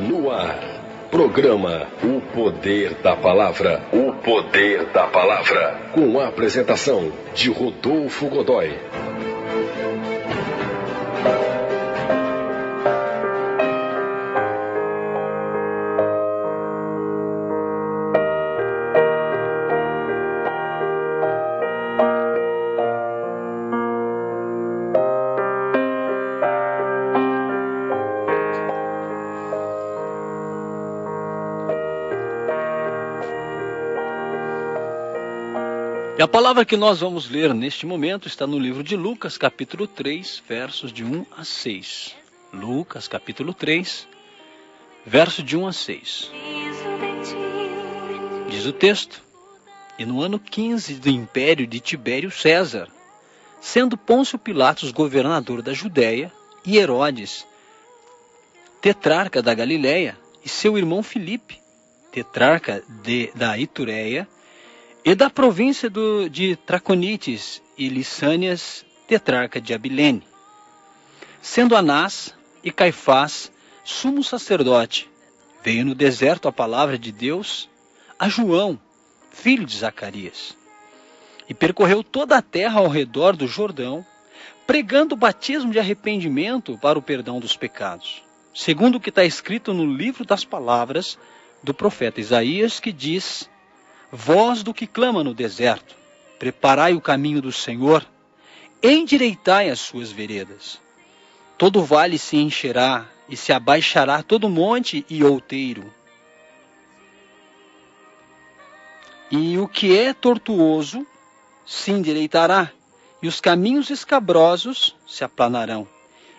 No ar, programa O Poder da Palavra. O Poder da Palavra. Com a apresentação de Rodolfo Godoy. E a palavra que nós vamos ler neste momento está no livro de Lucas, capítulo 3, versos de 1 a 6. Lucas, capítulo 3, verso de 1 a 6. Diz o texto: E no ano 15 do império de Tibério César, sendo Pôncio Pilatos governador da Judéia, e Herodes, tetrarca da Galiléia, e seu irmão Filipe, tetrarca da Itureia, e da província de Traconites e Lissânias, tetrarca de Abilene. Sendo Anás e Caifás, sumo sacerdote, veio no deserto a palavra de Deus a João, filho de Zacarias. E percorreu toda a terra ao redor do Jordão, pregando o batismo de arrependimento para o perdão dos pecados, segundo o que está escrito no livro das palavras do profeta Isaías, que diz: Voz do que clama no deserto, preparai o caminho do Senhor, endireitai as suas veredas. Todo vale se encherá, e se abaixará todo monte e outeiro. E o que é tortuoso se endireitará, e os caminhos escabrosos se aplanarão,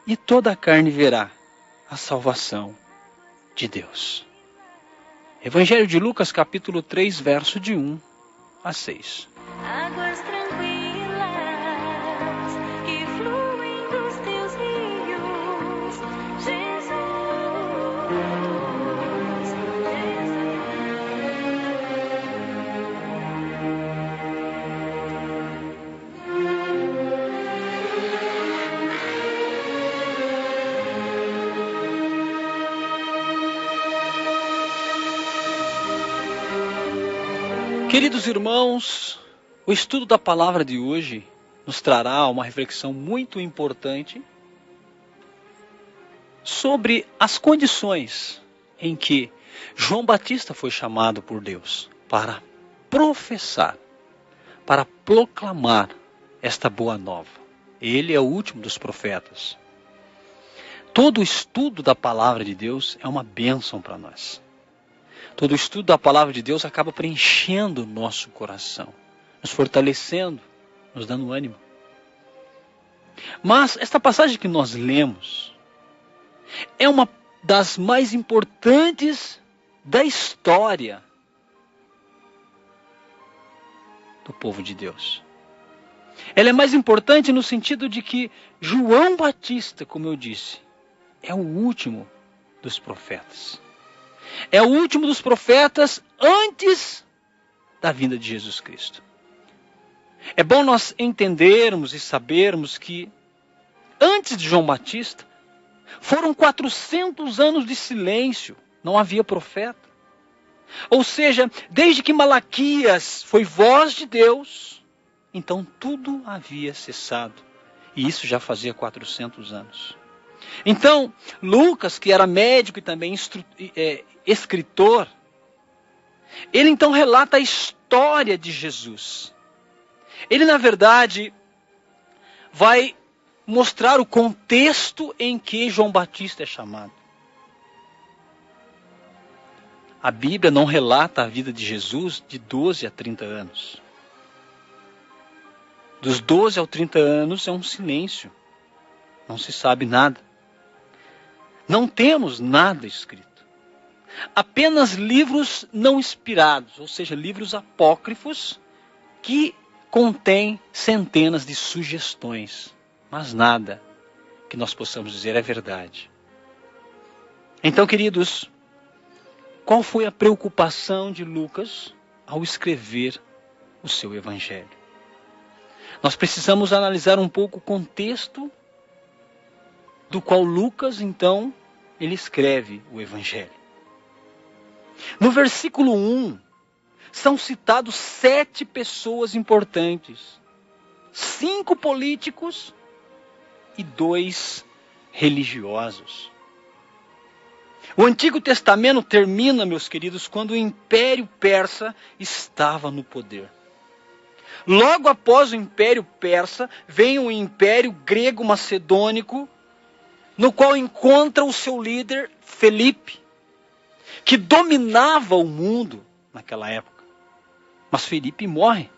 e toda a carne verá a salvação de Deus. Evangelho de Lucas, capítulo 3, verso de 1 a 6. Águas tranquilas que fluem dos teus rios, Jesus, Queridos irmãos, o estudo da palavra de hoje nos trará uma reflexão muito importante sobre as condições em que João Batista foi chamado por Deus para professar, para proclamar esta boa nova. Ele é o último dos profetas. Todo o estudo da palavra de Deus é uma bênção para nós. Todo o estudo da palavra de Deus acaba preenchendo o nosso coração, nos fortalecendo, nos dando ânimo. Mas esta passagem que nós lemos é uma das mais importantes da história do povo de Deus. Ela é mais importante no sentido de que João Batista, como eu disse, é o último dos profetas. É o último dos profetas antes da vinda de Jesus Cristo. É bom nós entendermos e sabermos que antes de João Batista foram 400 anos de silêncio, não havia profeta. Ou seja, desde que Malaquias foi voz de Deus, então tudo havia cessado. E isso já fazia 400 anos. Então, Lucas, que era médico e também escritor, ele então relata a história de Jesus. Ele, na verdade, vai mostrar o contexto em que João Batista é chamado. A Bíblia não relata a vida de Jesus de 12 a 30 anos. Dos 12 aos 30 anos é um silêncio. Não se sabe nada. Não temos nada escrito. Apenas livros não inspirados, ou seja, livros apócrifos que contêm centenas de sugestões, mas nada que nós possamos dizer é verdade. Então, queridos, qual foi a preocupação de Lucas ao escrever o seu evangelho? Nós precisamos analisar um pouco o contexto do qual Lucas, então, ele escreve o Evangelho. No versículo 1, são citados 7 pessoas importantes, 5 políticos e 2 religiosos. O Antigo Testamento termina, meus queridos, quando o Império Persa estava no poder. Logo após o Império Persa, vem o Império Grego-Macedônico, no qual encontra o seu líder, Felipe, que dominava o mundo naquela época. Mas Felipe morre.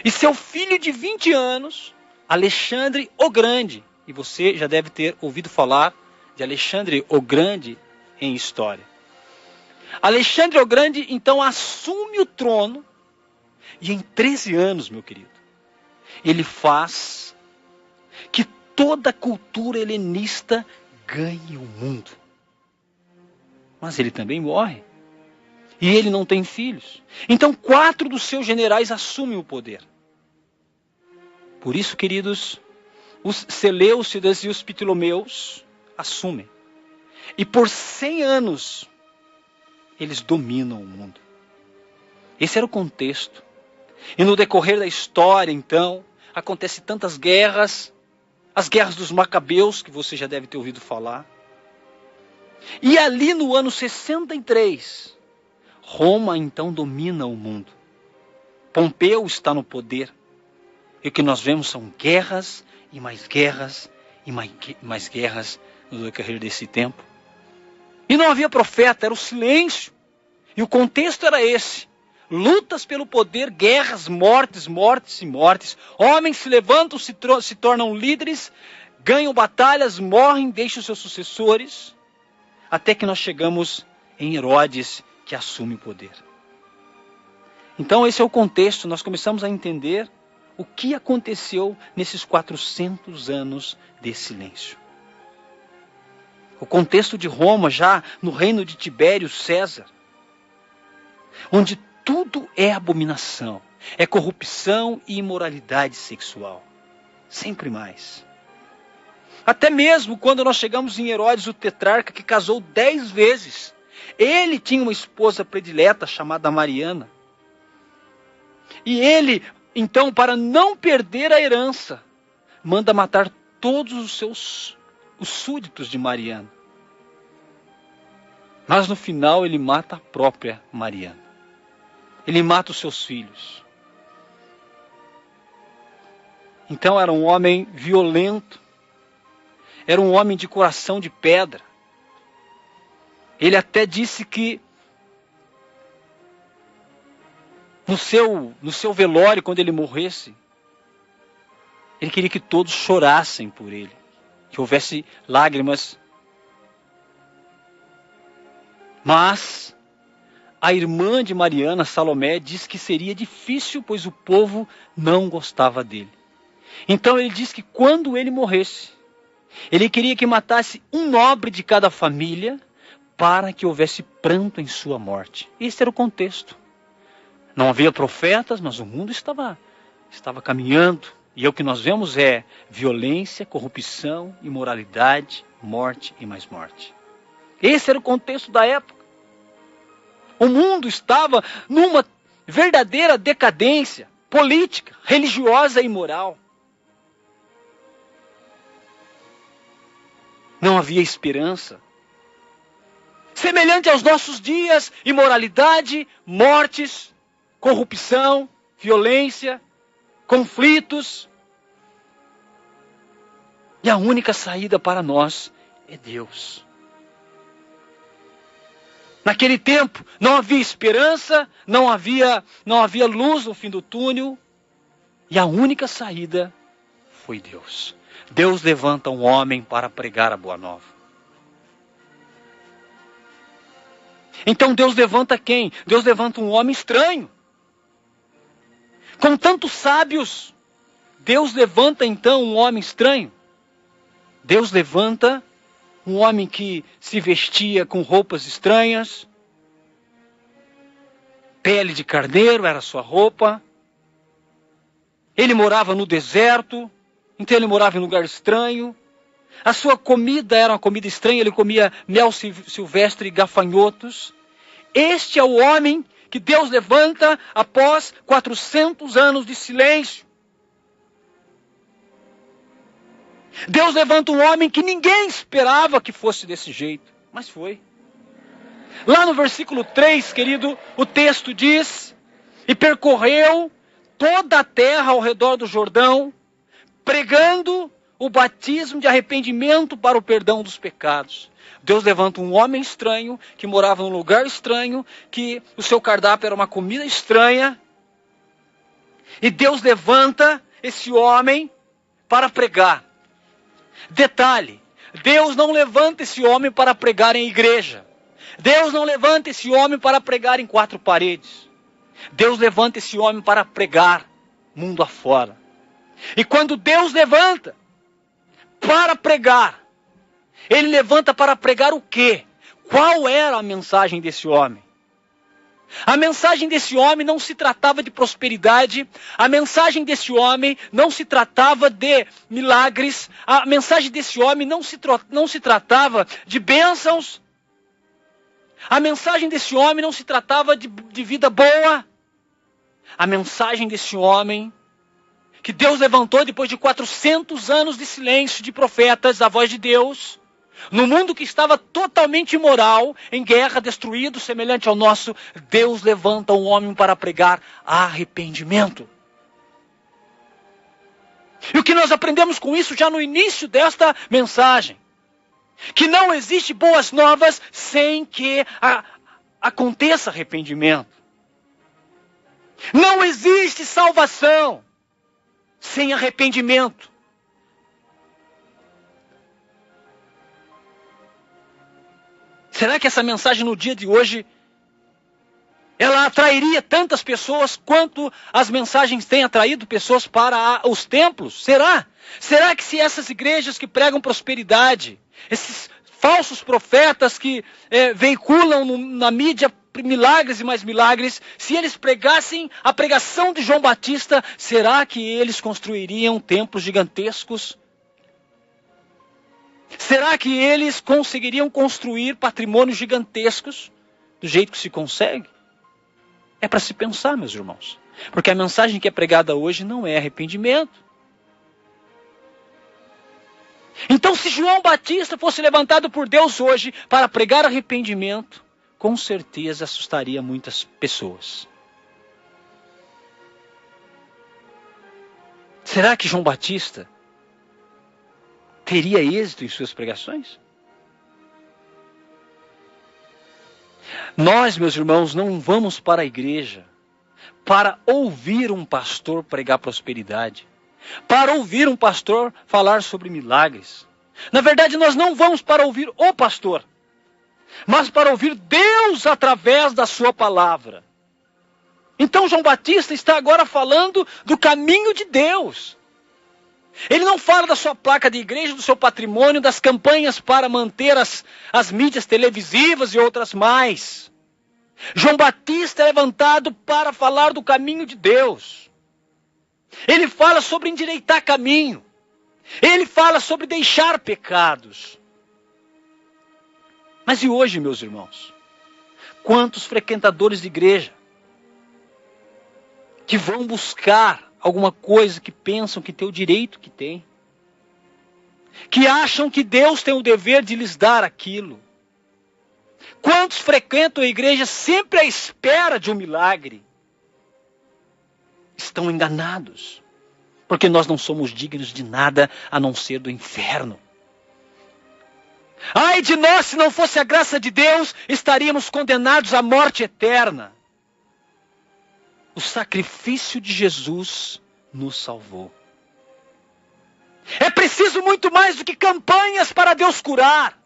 E seu filho de 20 anos, Alexandre o Grande, e você já deve ter ouvido falar de Alexandre o Grande em história. Alexandre o Grande, então, assume o trono, e em 13 anos, meu querido, ele faz que toda a cultura helenista ganhe o mundo. Mas ele também morre. E ele não tem filhos. Então 4 dos seus generais assumem o poder. Por isso, queridos, os Seleucidas e os Ptolomeus assumem. E por 100 anos, eles dominam o mundo. Esse era o contexto. E no decorrer da história, então, acontecem tantas guerras. As guerras dos Macabeus, que você já deve ter ouvido falar. E ali no ano 63, Roma então domina o mundo. Pompeu está no poder. E o que nós vemos são guerras e mais guerras e mais guerras no decorrer desse tempo. E não havia profeta, era o silêncio. E o contexto era esse. Lutas pelo poder, guerras, mortes, mortes e mortes. Homens se levantam, se tornam líderes, ganham batalhas, morrem, deixam seus sucessores. Até que nós chegamos em Herodes, que assume o poder. Então esse é o contexto, nós começamos a entender o que aconteceu nesses 400 anos de silêncio. O contexto de Roma, já no reino de Tibério César, onde tudo é abominação, é corrupção e imoralidade sexual. Sempre mais. Até mesmo quando nós chegamos em Herodes, o tetrarca, que casou 10 vezes. Ele tinha uma esposa predileta chamada Mariana. E ele, então, para não perder a herança, manda matar todos os súditos de Mariana. Mas no final ele mata a própria Mariana. Ele mata os seus filhos. Então era um homem violento. Era um homem de coração de pedra. Ele até disse que no seu velório, quando ele morresse, ele queria que todos chorassem por ele. Que houvesse lágrimas. Mas a irmã de Mariana, Salomé, diz que seria difícil, pois o povo não gostava dele. Então ele diz que quando ele morresse, ele queria que matasse um nobre de cada família para que houvesse pranto em sua morte. Esse era o contexto. Não havia profetas, mas o mundo estava caminhando. E o que nós vemos é violência, corrupção, imoralidade, morte e mais morte. Esse era o contexto da época. O mundo estava numa verdadeira decadência política, religiosa e moral. Não havia esperança. Semelhante aos nossos dias, imoralidade, mortes, corrupção, violência, conflitos. E a única saída para nós é Deus. Naquele tempo não havia esperança, não havia luz no fim do túnel. E a única saída foi Deus. Deus levanta um homem para pregar a boa nova. Então Deus levanta quem? Deus levanta um homem estranho. Com tantos sábios, Deus levanta então um homem estranho. Deus levanta um homem que se vestia com roupas estranhas. Pele de carneiro era sua roupa. Ele morava no deserto. Então ele morava em um lugar estranho. A sua comida era uma comida estranha, ele comia mel silvestre e gafanhotos. Este é o homem que Deus levanta após 400 anos de silêncio. Deus levanta um homem que ninguém esperava que fosse desse jeito, mas foi. Lá no versículo 3, querido, o texto diz: e percorreu toda a terra ao redor do Jordão, pregando o batismo de arrependimento para o perdão dos pecados. Deus levanta um homem estranho, que morava num lugar estranho, que o seu cardápio era uma comida estranha. E Deus levanta esse homem para pregar. Detalhe, Deus não levanta esse homem para pregar em igreja. Deus não levanta esse homem para pregar em 4 paredes. Deus levanta esse homem para pregar mundo afora. E quando Deus levanta para pregar, Ele levanta para pregar o quê? Qual era a mensagem desse homem? A mensagem desse homem não se tratava de prosperidade, a mensagem desse homem não se tratava de milagres, a mensagem desse homem não se tratava de bênçãos, a mensagem desse homem não se tratava de vida boa. A mensagem desse homem, que Deus levantou depois de 400 anos de silêncio de profetas, a voz de Deus, no mundo que estava totalmente imoral, em guerra, destruído, semelhante ao nosso, Deus levanta um homem para pregar arrependimento. E o que nós aprendemos com isso já no início desta mensagem? Que não existe boas novas sem que aconteça arrependimento. Não existe salvação sem arrependimento. Será que essa mensagem no dia de hoje, ela atrairia tantas pessoas quanto as mensagens têm atraído pessoas para os templos? Será? Será que se essas igrejas que pregam prosperidade, esses falsos profetas que veiculam na mídia milagres e mais milagres, se eles pregassem a pregação de João Batista, será que eles construiriam templos gigantescos? Será que eles conseguiriam construir patrimônios gigantescos do jeito que se consegue? É para se pensar, meus irmãos. Porque a mensagem que é pregada hoje não é arrependimento. Então, se João Batista fosse levantado por Deus hoje para pregar arrependimento, com certeza assustaria muitas pessoas. Será que João Batista teria êxito em suas pregações? Nós, meus irmãos, não vamos para a igreja para ouvir um pastor pregar prosperidade, para ouvir um pastor falar sobre milagres. Na verdade, nós não vamos para ouvir o pastor, mas para ouvir Deus através da sua palavra. Então João Batista está agora falando do caminho de Deus. Ele não fala da sua placa de igreja, do seu patrimônio, das campanhas para manter as mídias televisivas e outras mais. João Batista é levantado para falar do caminho de Deus. Ele fala sobre endireitar caminho. Ele fala sobre deixar pecados. Mas e hoje, meus irmãos? Quantos frequentadores de igreja que vão buscar alguma coisa que pensam que tem o direito que tem, que acham que Deus tem o dever de lhes dar aquilo? Quantos frequentam a igreja sempre à espera de um milagre? Estão enganados, porque nós não somos dignos de nada a não ser do inferno. Ai de nós, se não fosse a graça de Deus, estaríamos condenados à morte eterna. O sacrifício de Jesus nos salvou. É preciso muito mais do que campanhas para Deus curar.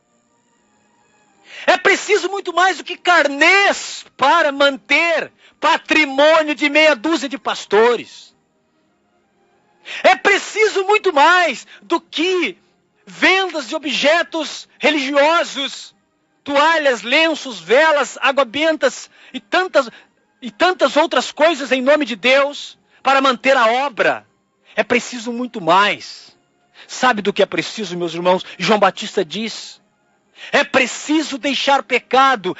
É preciso muito mais do que carnês para manter patrimônio de meia dúzia de pastores. É preciso muito mais do que vendas de objetos religiosos, toalhas, lenços, velas, água-bentas e tantas outras coisas em nome de Deus para manter a obra. É preciso muito mais. Sabe do que é preciso, meus irmãos? João Batista diz: é preciso deixar pecado,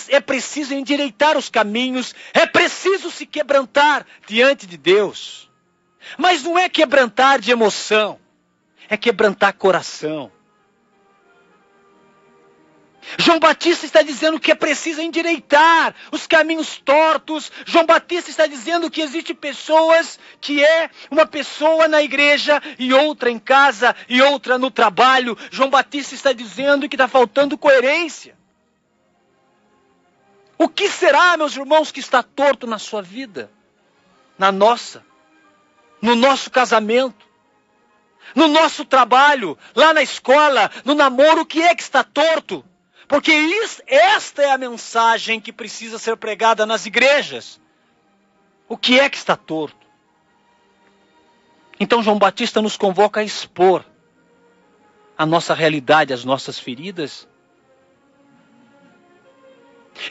é preciso endireitar os caminhos, é preciso se quebrantar diante de Deus. Mas não é quebrantar de emoção, é quebrantar coração. João Batista está dizendo que é preciso endireitar os caminhos tortos. João Batista está dizendo que existem pessoas que é uma pessoa na igreja e outra em casa e outra no trabalho. João Batista está dizendo que está faltando coerência. O que será, meus irmãos, que está torto na sua vida? Na nossa? No nosso casamento? No nosso trabalho? Lá na escola? No namoro? O que é que está torto? Porque esta é a mensagem que precisa ser pregada nas igrejas. O que é que está torto? Então João Batista nos convoca a expor a nossa realidade, as nossas feridas.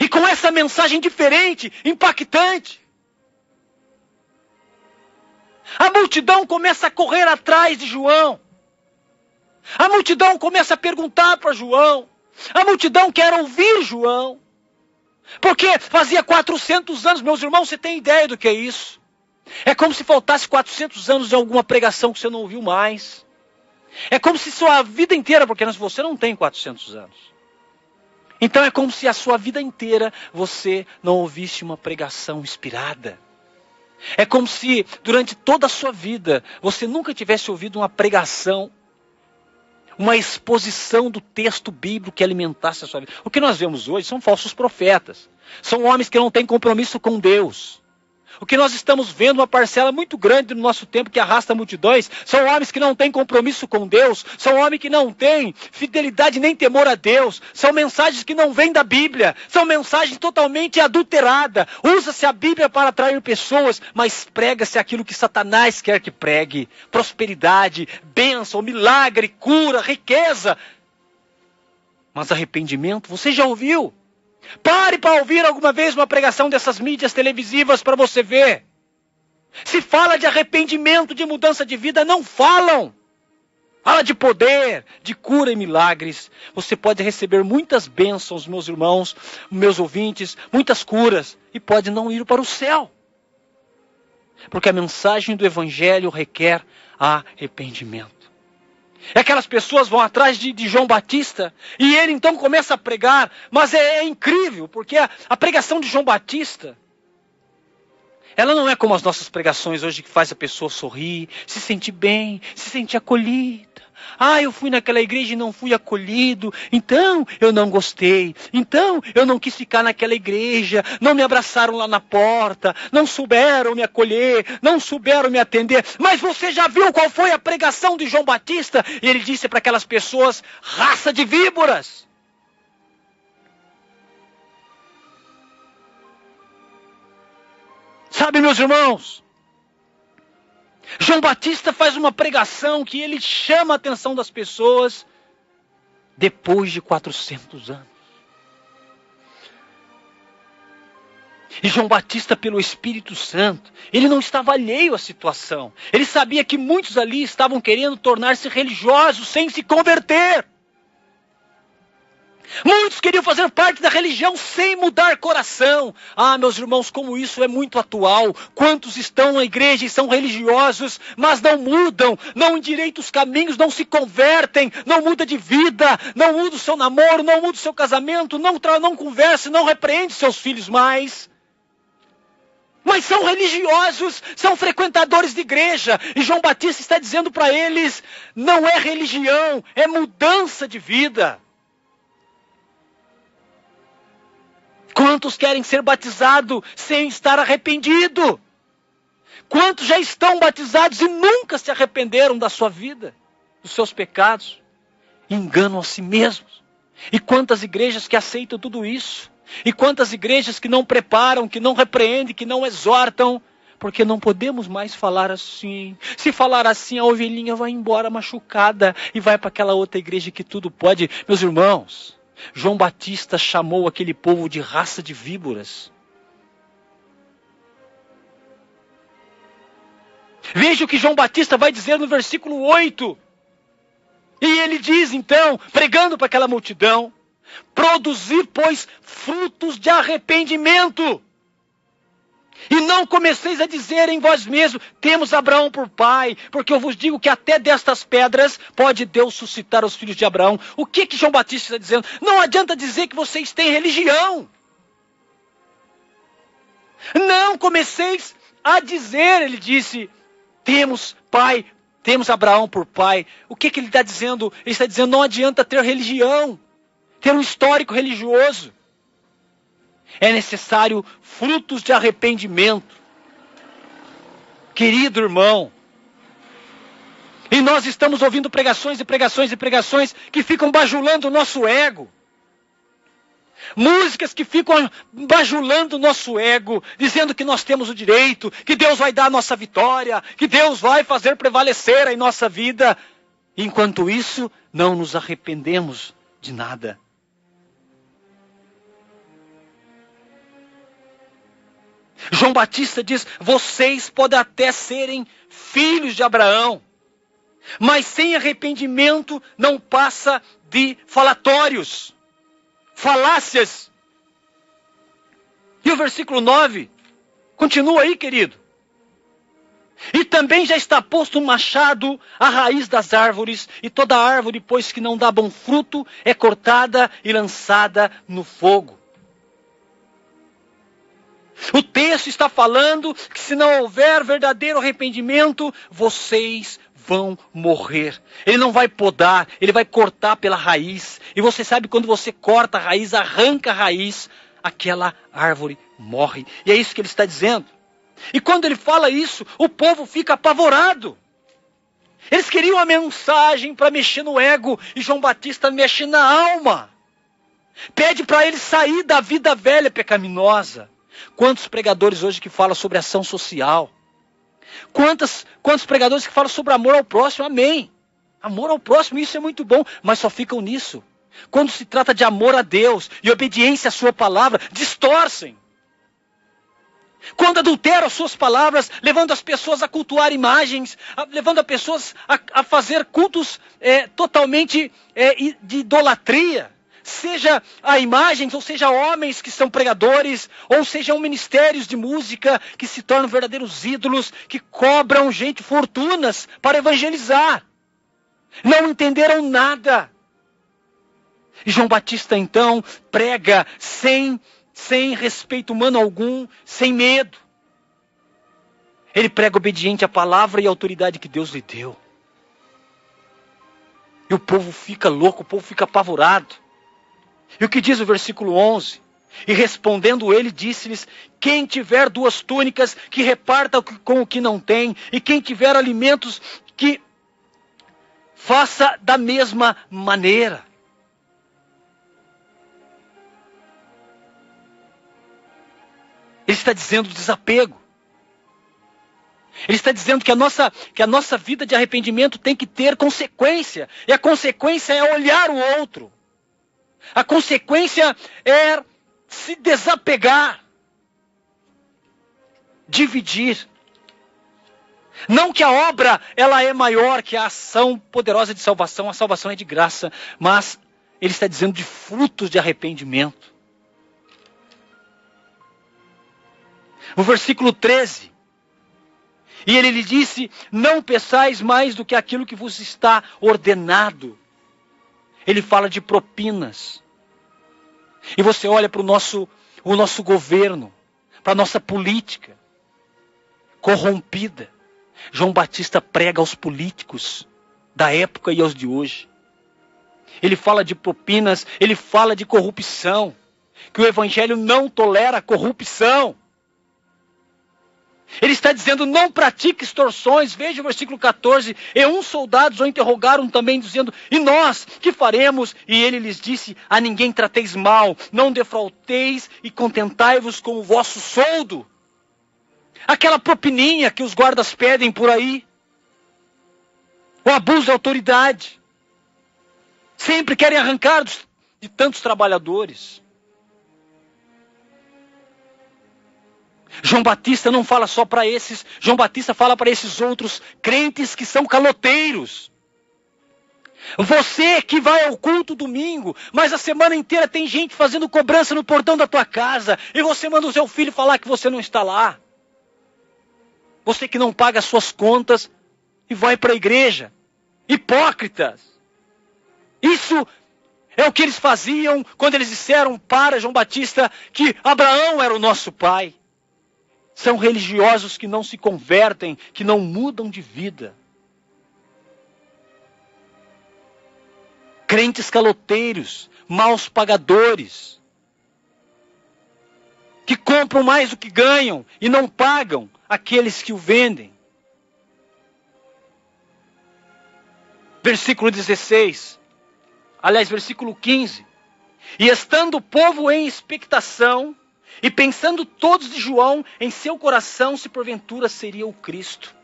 E com essa mensagem diferente, impactante, a multidão começa a correr atrás de João. A multidão começa a perguntar para João. A multidão quer ouvir João. Porque fazia 400 anos, meus irmãos, você tem ideia do que é isso? É como se faltasse 400 anos de alguma pregação que você não ouviu mais. É como se sua vida inteira, porque você não tem 400 anos. Então é como se a sua vida inteira você não ouvisse uma pregação inspirada. É como se durante toda a sua vida você nunca tivesse ouvido uma pregação, uma exposição do texto bíblico que alimentasse a sua vida. O que nós vemos hoje são falsos profetas. São homens que não têm compromisso com Deus. O que nós estamos vendo, uma parcela muito grande do nosso tempo que arrasta multidões, são homens que não têm compromisso com Deus, são homens que não têm fidelidade nem temor a Deus, são mensagens que não vêm da Bíblia, são mensagens totalmente adulteradas. Usa-se a Bíblia para atrair pessoas, mas prega-se aquilo que Satanás quer que pregue: prosperidade, bênção, milagre, cura, riqueza. Mas arrependimento, você já ouviu? Pare para ouvir alguma vez uma pregação dessas mídias televisivas para você ver. Se fala de arrependimento, de mudança de vida, não falam. Fala de poder, de cura e milagres. Você pode receber muitas bênçãos, meus irmãos, meus ouvintes, muitas curas, e pode não ir para o céu. Porque a mensagem do Evangelho requer arrependimento. É aquelas pessoas vão atrás de João Batista e ele então começa a pregar, mas é incrível, porque a pregação de João Batista, ela não é como as nossas pregações hoje que faz a pessoa sorrir, se sentir bem, se sentir acolhida. Ah, eu fui naquela igreja e não fui acolhido, então eu não gostei, então eu não quis ficar naquela igreja, não me abraçaram lá na porta, não souberam me acolher, não souberam me atender. Mas você já viu qual foi a pregação de João Batista? E ele disse para aquelas pessoas: raça de víboras. Sabe, meus irmãos, João Batista faz uma pregação que ele chama a atenção das pessoas depois de 400 anos. E João Batista, pelo Espírito Santo, ele não estava alheio à situação. Ele sabia que muitos ali estavam querendo tornar-se religiosos sem se converter. Muitos queriam fazer parte da religião sem mudar coração. Ah, meus irmãos, como isso é muito atual. Quantos estão na igreja e são religiosos, mas não mudam, não endireitam os caminhos, não se convertem, não muda de vida, não muda o seu namoro, não muda o seu casamento, não conversa, não repreende seus filhos mais. Mas são religiosos, são frequentadores de igreja. E João Batista está dizendo para eles: não é religião, é mudança de vida. Quantos querem ser batizados sem estar arrependido? Quantos já estão batizados e nunca se arrependeram da sua vida, dos seus pecados? Enganam a si mesmos. E quantas igrejas que aceitam tudo isso? E quantas igrejas que não preparam, que não repreendem, que não exortam? Porque não podemos mais falar assim. Se falar assim, a ovelhinha vai embora machucada e vai para aquela outra igreja que tudo pode. Meus irmãos, João Batista chamou aquele povo de raça de víboras. Veja o que João Batista vai dizer no versículo 8. E ele diz então, pregando para aquela multidão: produzir, pois, frutos de arrependimento. E não comeceis a dizer em vós mesmos: temos Abraão por pai, porque eu vos digo que até destas pedras pode Deus suscitar os filhos de Abraão. O que João Batista está dizendo? Não adianta dizer que vocês têm religião. Não comeceis a dizer, ele disse, temos pai, temos Abraão por pai. O que ele está dizendo? Ele está dizendo: não adianta ter religião, ter um histórico religioso. É necessário frutos de arrependimento. Querido irmão, e nós estamos ouvindo pregações e pregações e pregações que ficam bajulando o nosso ego. Músicas que ficam bajulando o nosso ego, dizendo que nós temos o direito, que Deus vai dar a nossa vitória, que Deus vai fazer prevalecer em nossa vida. Enquanto isso, não nos arrependemos de nada. João Batista diz: vocês podem até serem filhos de Abraão, mas sem arrependimento não passa de falatórios, falácias. E o versículo 9 continua aí, querido. E também já está posto um machado à raiz das árvores, e toda árvore, pois que não dá bom fruto, é cortada e lançada no fogo. O texto está falando que se não houver verdadeiro arrependimento, vocês vão morrer. Ele não vai podar, ele vai cortar pela raiz. E você sabe, quando você corta a raiz, arranca a raiz, aquela árvore morre. E é isso que ele está dizendo. E quando ele fala isso, o povo fica apavorado. Eles queriam uma mensagem para mexer no ego, e João Batista mexe na alma. Pede para ele sair da vida velha pecaminosa. Quantos pregadores hoje que falam sobre ação social? Quantos pregadores que falam sobre amor ao próximo? Amém. Amor ao próximo, isso é muito bom, mas só ficam nisso. Quando se trata de amor a Deus e obediência à sua palavra, distorcem. Quando adulteram as suas palavras, levando as pessoas a cultuar imagens, levando as pessoas a fazer cultos totalmente de idolatria. Seja a imagens, ou seja homens que são pregadores, ou sejam ministérios de música que se tornam verdadeiros ídolos, que cobram gente fortunas para evangelizar. Não entenderam nada. E João Batista então prega sem respeito humano algum, sem medo. Ele prega obediente à palavra e à autoridade que Deus lhe deu. E o povo fica louco, o povo fica apavorado. E o que diz o versículo 11? E respondendo ele, disse-lhes: quem tiver 2 túnicas, que reparta com o que não tem, e quem tiver alimentos, que faça da mesma maneira. Ele está dizendo desapego. Ele está dizendo que a nossa vida de arrependimento tem que ter consequência. E a consequência é olhar o outro. A consequência é se desapegar, dividir. Não que a obra ela é maior que a ação poderosa de salvação, a salvação é de graça, mas ele está dizendo de frutos de arrependimento. O versículo 13. E ele lhe disse: não peçais mais do que aquilo que vos está ordenado. Ele fala de propinas. E você olha para o nosso governo, para a nossa política corrompida. João Batista prega aos políticos da época e aos de hoje. Ele fala de propinas, ele fala de corrupção, que o evangelho não tolera corrupção. Ele está dizendo: não pratique extorsões. Veja o versículo 14. E uns soldados o interrogaram também, dizendo: e nós, que faremos? E ele lhes disse: a ninguém trateis mal, não defraudeis e contentai-vos com o vosso soldo. Aquela propininha que os guardas pedem por aí. O abuso de autoridade. Sempre querem arrancar de tantos trabalhadores. João Batista não fala só para esses, João Batista fala para esses outros crentes que são caloteiros. Você que vai ao culto domingo, mas a semana inteira tem gente fazendo cobrança no portão da tua casa, e você manda o seu filho falar que você não está lá. Você que não paga as suas contas e vai para a igreja. Hipócritas. Isso é o que eles faziam quando eles disseram para João Batista que Abraão era o nosso pai. São religiosos que não se convertem, que não mudam de vida. Crentes caloteiros, maus pagadores, que compram mais do que ganham e não pagam aqueles que o vendem. Versículo 16, aliás, versículo 15. E estando o povo em expectação, e pensando todos de João em seu coração, se porventura seria o Cristo.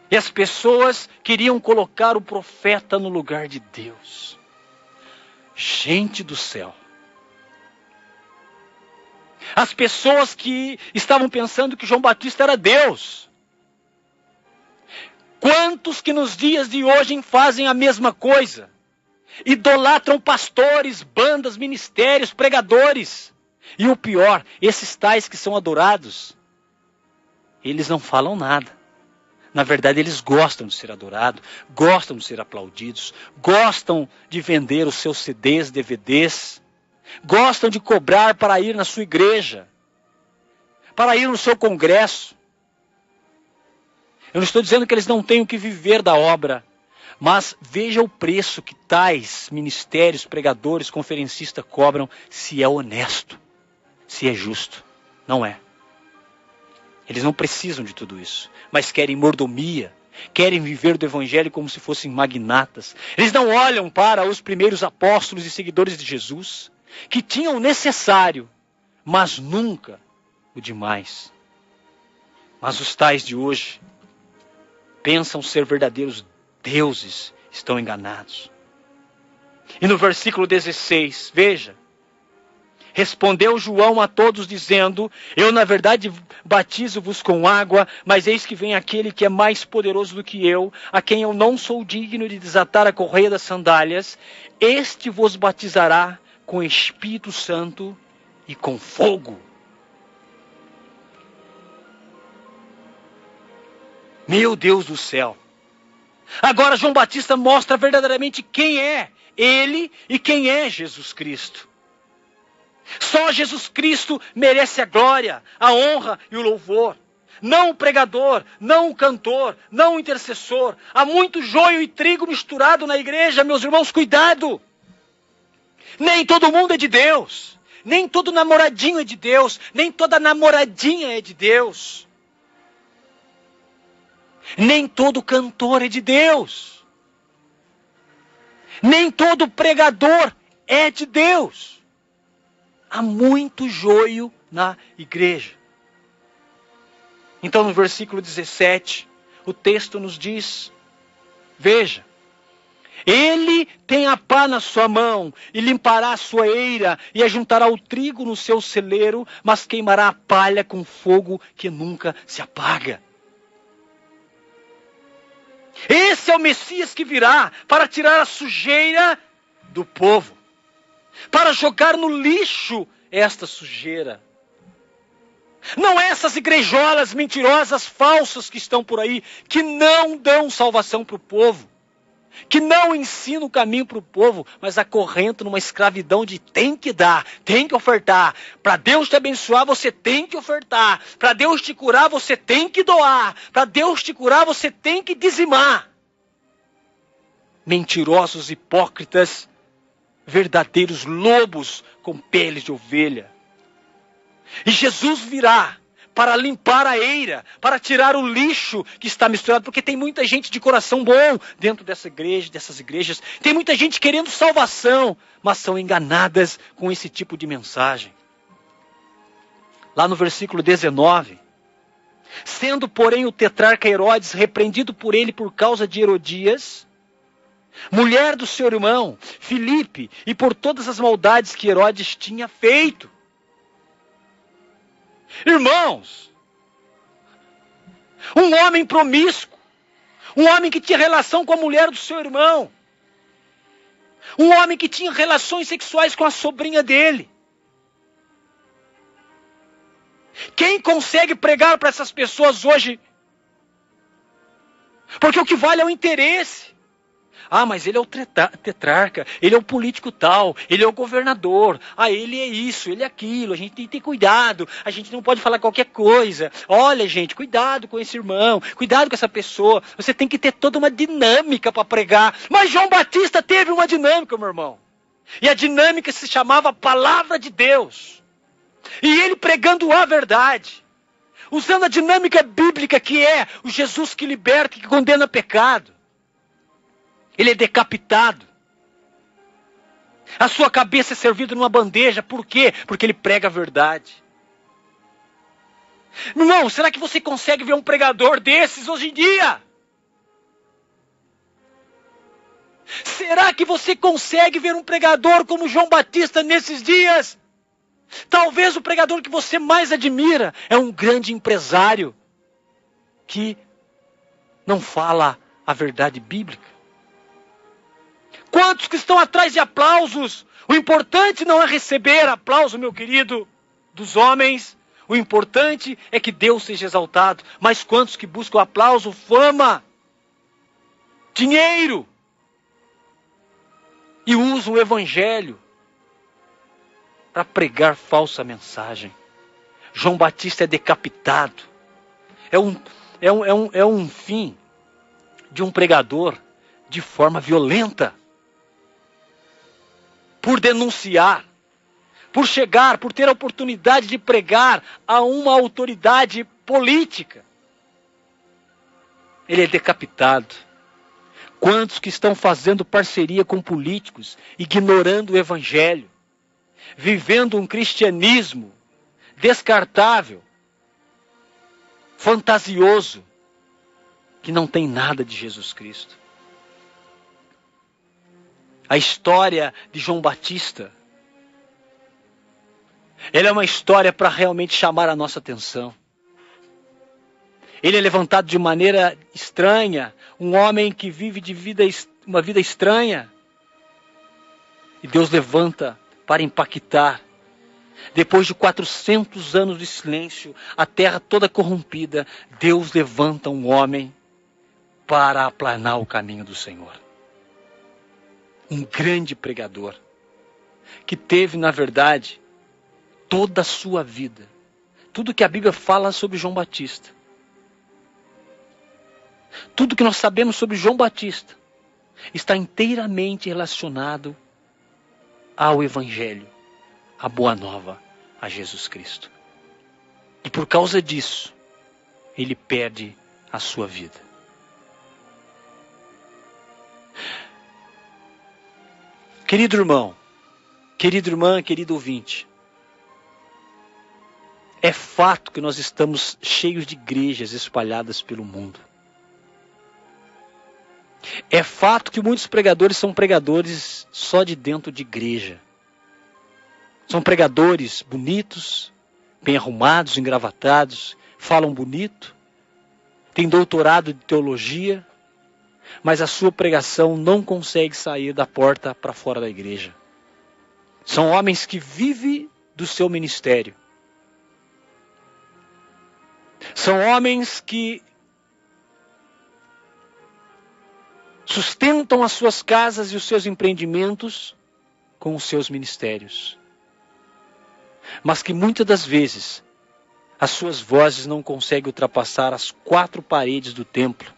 E as pessoas queriam colocar o profeta no lugar de Deus. Gente do céu. As pessoas que estavam pensando que João Batista era Deus. Quantos que nos dias de hoje fazem a mesma coisa? Idolatram pastores, bandas, ministérios, pregadores. E o pior, esses tais que são adorados, eles não falam nada. Na verdade, eles gostam de ser adorados, gostam de ser aplaudidos, gostam de vender os seus CDs, DVDs, gostam de cobrar para ir na sua igreja, para ir no seu congresso. Eu não estou dizendo que eles não tenham que viver da obra, mas veja o preço que tais ministérios, pregadores, conferencistas cobram, se é honesto, se é justo. Não é. Eles não precisam de tudo isso, mas querem mordomia, querem viver do evangelho como se fossem magnatas. Eles não olham para os primeiros apóstolos e seguidores de Jesus, que tinham o necessário, mas nunca o demais. Mas os tais de hoje pensam ser verdadeiros deuses, estão enganados. E no versículo 16, veja. Respondeu João a todos dizendo, eu na verdade batizo-vos com água, mas eis que vem aquele que é mais poderoso do que eu, a quem eu não sou digno de desatar a correia das sandálias. Este vos batizará com Espírito Santo e com fogo. Meu Deus do céu. Agora João Batista mostra verdadeiramente quem é ele e quem é Jesus Cristo. Só Jesus Cristo merece a glória, a honra e o louvor. Não o pregador, não o cantor, não o intercessor. Há muito joio e trigo misturado na igreja, meus irmãos, cuidado. Nem todo mundo é de Deus. Nem todo namoradinho é de Deus. Nem toda namoradinha é de Deus. Nem todo cantor é de Deus. Nem todo pregador é de Deus. Há muito joio na igreja. Então no versículo 17, o texto nos diz, veja, ele tem a pá na sua mão, e limpará a sua eira, e ajuntará o trigo no seu celeiro, mas queimará a palha com fogo que nunca se apaga. Esse é o Messias que virá para tirar a sujeira do povo, para jogar no lixo esta sujeira. Não essas igrejolas mentirosas, falsas que estão por aí, que não dão salvação para o povo, que não ensinam o caminho para o povo, mas acorrentam numa escravidão de tem que dar, tem que ofertar. Para Deus te abençoar, você tem que ofertar. Para Deus te curar, você tem que doar. Para Deus te curar, você tem que dizimar. Mentirosos, hipócritas, verdadeiros lobos com peles de ovelha. E Jesus virá para limpar a eira, para tirar o lixo que está misturado, porque tem muita gente de coração bom dentro dessa igreja, dessas igrejas. Tem muita gente querendo salvação, mas são enganadas com esse tipo de mensagem. Lá no versículo 19, sendo porém o tetrarca Herodes repreendido por ele por causa de Herodias, mulher do seu irmão Filipe, e por todas as maldades que Herodes tinha feito. Irmãos, um homem promíscuo, Um homem que tinha relação com a mulher do seu irmão. Um homem que tinha relações sexuais com a sobrinha dele. Quem consegue pregar para essas pessoas hoje? Porque o que vale é o interesse. Ah, mas ele é o tetrarca, ele é o político tal, ele é o governador, ele é isso, ele é aquilo, a gente tem que ter cuidado, a gente não pode falar qualquer coisa. Olha, gente, cuidado com esse irmão, cuidado com essa pessoa, você tem que ter toda uma dinâmica para pregar. Mas João Batista teve uma dinâmica, meu irmão. E a dinâmica se chamava Palavra de Deus. E ele pregando a verdade, usando a dinâmica bíblica que é o Jesus que liberta e que condena pecado. Ele é decapitado. A sua cabeça é servida numa bandeja. Por quê? Porque ele prega a verdade. Irmão, será que você consegue ver um pregador desses hoje em dia? Será que você consegue ver um pregador como João Batista nesses dias? Talvez o pregador que você mais admira é um grande empresário que não fala a verdade bíblica. Quantos que estão atrás de aplausos? O importante não é receber aplauso, meu querido, dos homens. O importante é que Deus seja exaltado. Mas quantos que buscam aplauso, fama, dinheiro e usam o evangelho para pregar falsa mensagem? João Batista é decapitado. É um fim de um pregador de forma violenta. Por denunciar, por chegar, por ter a oportunidade de pregar a uma autoridade política. Ele é decapitado. Quantos que estão fazendo parceria com políticos, ignorando o evangelho, vivendo um cristianismo descartável, fantasioso, que não tem nada de Jesus Cristo. A história de João Batista, ela é uma história para realmente chamar a nossa atenção. Ele é levantado de maneira estranha, um homem que vive uma vida estranha. E Deus levanta para impactar. Depois de 400 anos de silêncio, a terra toda corrompida, Deus levanta um homem para aplanar o caminho do Senhor. Um grande pregador, que teve, na verdade, toda a sua vida, tudo que a Bíblia fala sobre João Batista, tudo que nós sabemos sobre João Batista, está inteiramente relacionado ao Evangelho, à Boa Nova, a Jesus Cristo. E por causa disso, ele perde a sua vida. Querido irmão, querida irmã, querido ouvinte, é fato que nós estamos cheios de igrejas espalhadas pelo mundo. É fato que muitos pregadores são pregadores só de dentro de igreja. São pregadores bonitos, bem arrumados, engravatados, falam bonito, têm doutorado de teologia, mas a sua pregação não consegue sair da porta para fora da igreja. São homens que vivem do seu ministério. São homens que sustentam as suas casas e os seus empreendimentos com os seus ministérios. Mas que muitas das vezes as suas vozes não conseguem ultrapassar as 4 paredes do templo.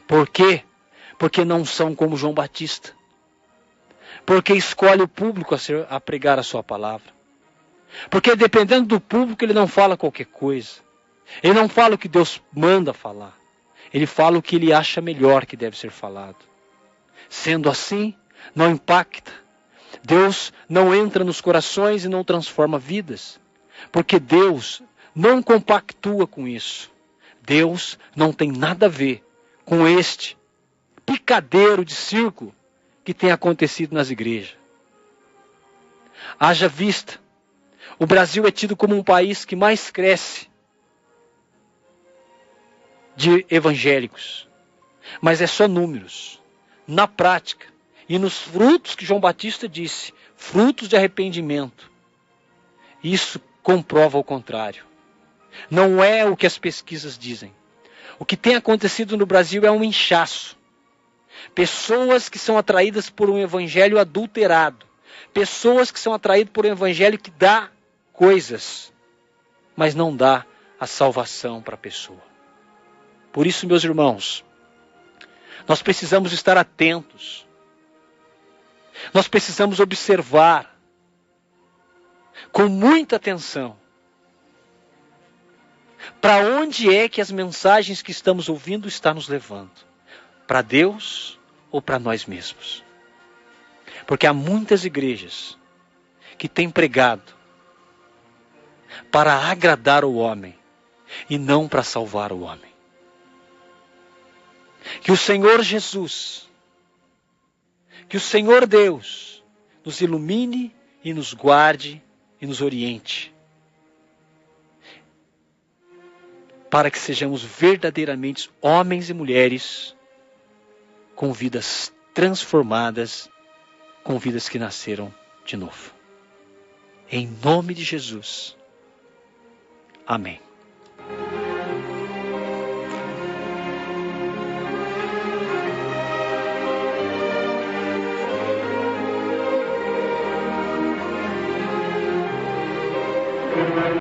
Por quê? Porque não são como João Batista. Porque escolhe o público a pregar a sua palavra. Porque dependendo do público ele não fala qualquer coisa. Ele não fala o que Deus manda falar. Ele fala o que ele acha melhor que deve ser falado. Sendo assim, não impacta. Deus não entra nos corações e não transforma vidas. Porque Deus não compactua com isso. Deus não tem nada a ver com este picadeiro de circo que tem acontecido nas igrejas. Haja vista, o Brasil é tido como um país que mais cresce de evangélicos. mas é só números. Na prática, e nos frutos que João Batista disse, frutos de arrependimento, isso comprova o contrário. Não é o que as pesquisas dizem. O que tem acontecido no Brasil é um inchaço. Pessoas que são atraídas por um evangelho adulterado. Pessoas que são atraídas por um evangelho que dá coisas, mas não dá a salvação para a pessoa. Por isso, meus irmãos, nós precisamos estar atentos. Nós precisamos observar com muita atenção para onde é que as mensagens que estamos ouvindo estão nos levando. Para Deus ou para nós mesmos? Porque há muitas igrejas que têm pregado para agradar o homem e não para salvar o homem. Que o Senhor Jesus, que o Senhor Deus nos ilumine e nos guarde e nos oriente, para que sejamos verdadeiramente homens e mulheres com vidas transformadas, com vidas que nasceram de novo. Em nome de Jesus. Amém.